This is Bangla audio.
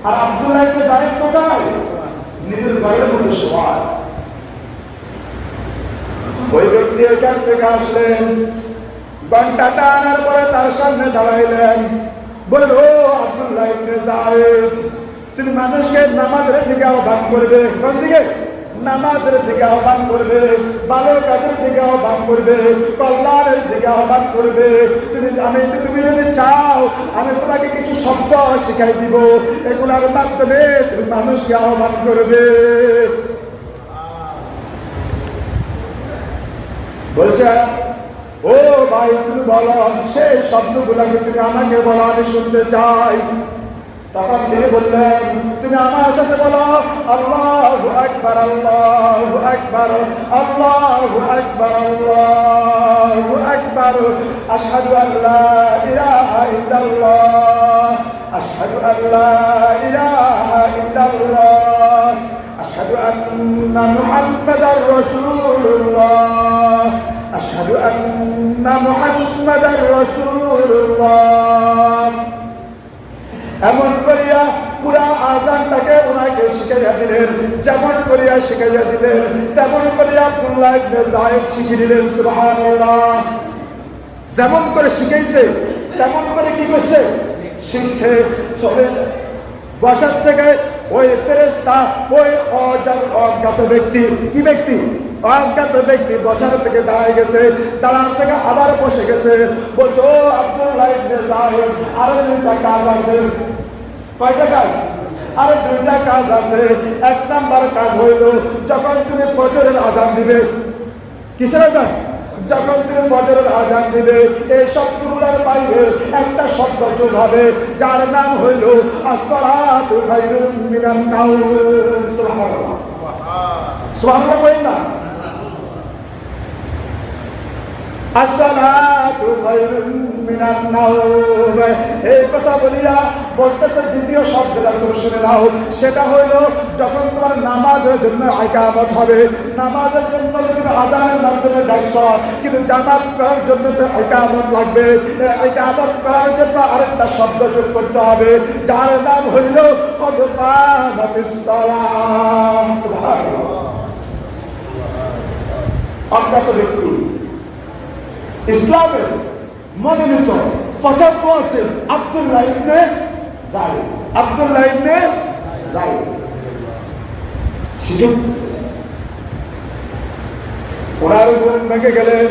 আর আব্দুল্লাহ ইবনে যায়েদ কোথায়? নিজের ঘরের মধ্যে শোয়া। ওই ব্যক্তি এখান থেকে আসলেন, ঘন্টাটা আনার পরে তার সামনে দাঁড়াইলেন, বললেন, ও আব্দুল্লাহ ইবনে যায়েদ, তুমি মানুষকে নামাজের দিকে আহ্বান করবে। কোন দিকে? নামাজের দিকে আহ্বান করবে, ভালো কাজের দিকে আহ্বান করবে, কল্যাণের দিকে আহ্বান করবে। তুমি যদি চাও আমি তোমাকে কিছু শব্দ শিখাই দিব, এগুলোর মাধ্যমে তুমি মানুষকে আহ্বান করবে। বলছে, ও ভাই তুমি বলো, সেই শব্দগুলোকে তুমি আমাকে বলো, আমি শুনতে চাই। তখন তিনি বললেন, তুমি আমার সাথে বলো, আল্লাহু আকবার, আল্লাহু আকবার, আল্লাহু আকবার, আল্লাহু আকবার, আশহাদু আল্লা ইলাহা ইল্লাল্লাহ, আশহাদু আল্লা ইলাহা ইল্লাল্লাহ, আশহাদু আন্না মুহাম্মাদার রাসূলুল্লাহ, আশহাদু আন্না মুহাম্মাদার রাসূলুল্লাহ। এমন করিয়া পুরা আযানটাকে ওনাকে শিখাইয়া দিলেন, যেমন করিয়া শিখাইয়া দিলেন তেমন করিয়া আব্দুল্লাহ ইবনে যায়েদ শিখিয়ে দিলেন। সুবহানাল্লাহ। যেমন করে শিখাইছে তেমন করে কি করছে? শিখছে। চলে বসার থেকে ওই ফেরেশতা, ওই অজ্ঞাত ব্যক্তি, কি ব্যক্তি? অজ্ঞাত ব্যক্তি বসার থেকে দাঁড়ায় গেছে, দাঁড়ার থেকে আবার বসে গেছে। বলছো, আব্দুল্লাহ ইবনে যায়েদ, আরো দুইটা কাজ আছে। কয়টা কাজ? আরো দুইটা কাজ আছে। এক নাম্বার কাজ হইল, যখন তুমি ফজরের আযান দিবে। কিসের আযান? যখন তুমি ফজরের আযান দিবে, এই শব্দগুলোর বাইরে একটা শব্দ যোগ হবে, যার নাম হইল আসসালাতু খায়রুম মিনান নাওম। সুবহানাল্লাহ। সুবহানাল্লাহ বলেন না? আসসালাতু খায়রুম মিনান নাওম। এই কথা বলিয়া বলতেছে দ্বিতীয় শব্দটা তুমি শুনে নাও। সেটা হইল, যখন তোমার নামাজের জন্য ইকামত হবে, নামাজের জন্য তুমি আযানের মাধ্যমে ডাকছ, কিন্তু জামাত করার জন্য তো ইকামত লাগবে। ইকামত করার জন্য আরেকটা শব্দ যোগ করতে হবে, যার নাম হইল কদ কামাতিস সালাহ। সুবহানাল্লাহ। অজ্ঞাত ব্যক্তি ইসলামের মনোনীত পছন্দ আছে আব্দুল্লাহ ইবনে যায়েদ। আব্দুল্লাহ ইবনে যায়েদ শিখে ওনার ঘুম ভেঙে গেলেন।